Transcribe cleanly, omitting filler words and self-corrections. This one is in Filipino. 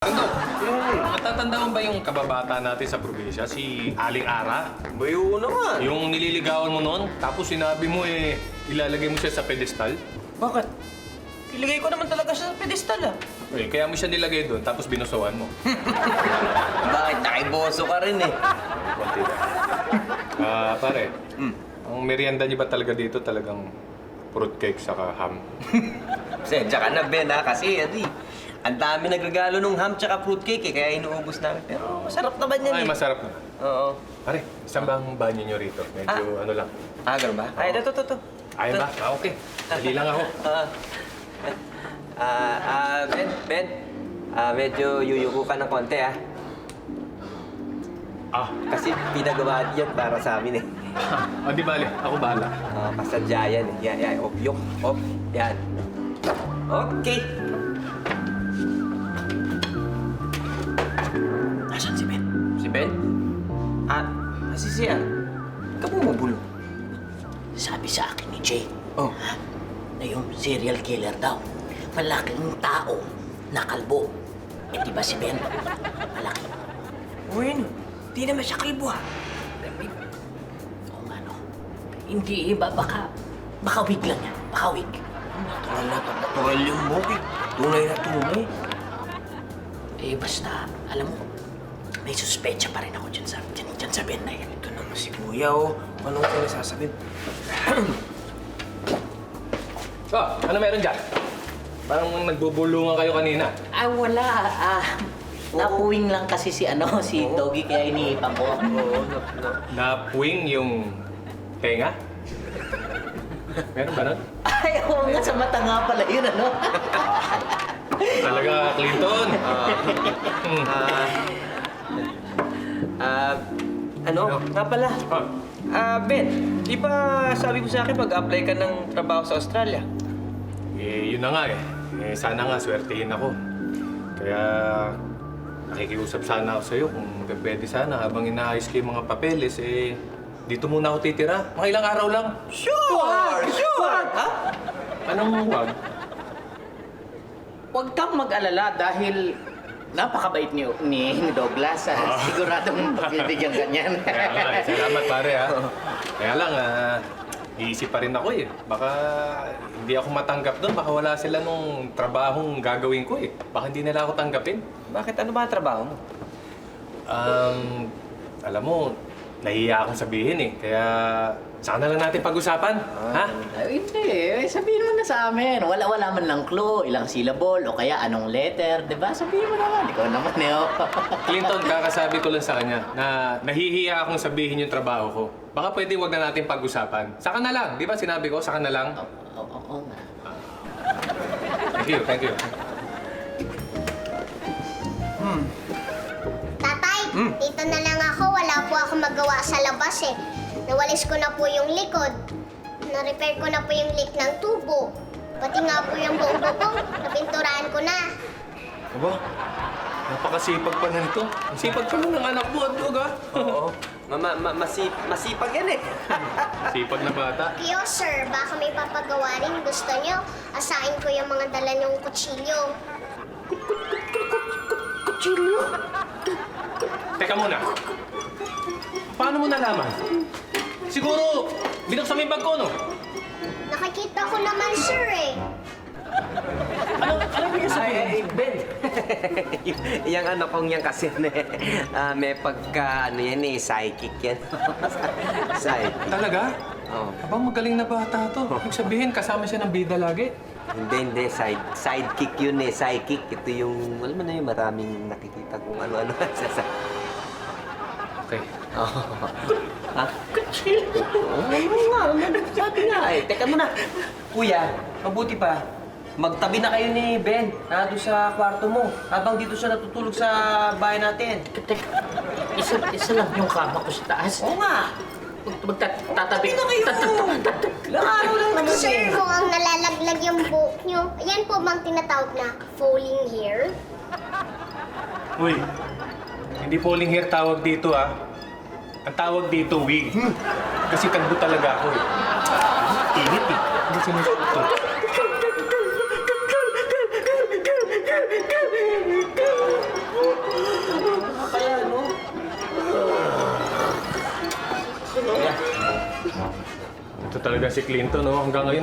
Ano? Natatanda mo ba yung kababata natin sa probinsya, si Aling Ara? Bayo naman. Yung nililigawan mo noon, tapos sinabi mo ilalagay mo siya sa pedestal? Bakit? Ilagay ko naman talaga siya sa pedestal ah. Eh, kaya mo siya nilagay doon, tapos binusawan mo. Bakit? Nakiboso ka rin eh. Konti lang. Pare, ang merienda niyo ba talaga dito talagang fruitcake saka ham? Sensya ka na, Ben, ha? Kasi, ang dami nagregalo nung ham tsaka fruitcake eh, kaya inuubos namin. Pero masarap naman yan Ay, eh. masarap na. Oo. Pare, isang bang banyo niyo rito? Medyo ano lang. Ganun ba? Ay, ito. Ay ba? Okay. Dali lang ako. Ben, medyo yuyuko ka ng konti, ah. Kasi pinagawa yan para sa amin eh. Di bale, ako bahala. Pasadya yan eh. Yan. Op. Yan. Okay. Nasaan si Ben? Si Ben? Si Sian. Ikaw bumubulo. Sabi sa akin ni Jay Oh. na yung serial killer daw. Malaking tao na kalbo. Eh di ba si Ben? Malaki. Bueno, di naman siya kalbo ha. Oo nga no. Hindi iba, baka wig lang yan. Baka wig. Natural yung buki. Tunay na tunay. Eh basta, alam mo, may suspecha pa rin ako dyan sa Ben na yan. Ito naman si Kuya oh. Anong sinasasabi? Ano meron dyan? Parang nagbubulungan kayo kanina. Wala. Napuwing lang kasi si Doggy kaya iniipang ko. Oo, Napuwing yung tenga? Meron ba nun? Ay, oo nga, sa mata nga pala yun, Talaga, Clinton. Nga pala. Ben, di ba sabi mo sa akin mag-apply ka ng trabaho sa Australia? Yun na nga eh. Sana nga, swertihin ako. Kaya, nakikiusap sana ako sa'yo kung pwede sana habang inaayos ko yung mga papeles, dito muna ako titira. Mga ilang araw lang. Sure! Ha? Anong wag? Huwag kang mag-alala dahil napakabait ni Douglas. Siguradong pagbibigyan ganyan. Kaya nga, salamat pare ha. Kaya lang, iisip pa rin ako eh. Baka hindi ako matanggap doon. Baka wala sila nung trabahong gagawin ko eh. Baka hindi nila ako tanggapin. Bakit? Ano ba ang trabaho mo? Alam mo, nahihiya akong sabihin eh. Kaya saka na lang natin pag-usapan. Ha? Ay, hindi. Sabihin mo na sa amin. Wala man lang clue, ilang syllable, o kaya anong letter. Diba? Sabihin mo naman. Ikaw naman eh. Clinton, kakasabi ko lang sa kanya na nahihiya akong sabihin yung trabaho ko. Baka pwede wag na natin pag-usapan. Saka na lang. Di ba sinabi ko, saka na lang? Oo nga. Thank you. Tatay, dito na lang ako. Wala po ako magawa sa labas eh. Nawalis ko na po yung likod. Na-repair ko na po yung leak ng tubo. Pati nga po yung buong bubong, napinturahan ko na. Aba, napakasipag pa na nito. Sipag pa ng anak mo, Andog ha? Oo. Masipag yan eh. Sipag na bata. Kiyo, sir, baka may papagawa rin. Gusto nyo, asahin ko yung mga dala nyong kutsilyo. Kutsilyo? Teka muna. Paano mo nalaman? Siguro, binuksan mo yung bag ko, no? Nakikita ko naman, sir eh. Ano ibig sabihin? Ben. Yung ano kong yan kasi may pagka, psychic yan. Psychic. Talaga? Oo. Abang magaling na bata to. Ibig sabihin, kasama siya ng bida lagi. Hindi. Sidekick yun eh. Psychic. Ito yung, alam mo na yung maraming nakikita kung ano-ano. Okay. Ha? Oo nga. Sabi nga eh. Teka muna. Kuya, mabuti pa. Magtabi na kayo ni Ben. Doon sa kwarto mo. Habang dito siya natutulog sa bahay natin. Teka, isa lang yung kama ko sa taas. Oo nga. Magtatabi na kayo. Ilang araw lang naman Sir, kung ang nalalaglag yung buhok nyo, yan po bang tinatawag na falling hair? Uy, hindi falling hair tawag dito ah. Ang tawag dito, wig. Kasi kalbo talaga ako eh. Init eh. Hindi sinusuot to. Ito talaga si Clinton, no? Hanggang ngayon,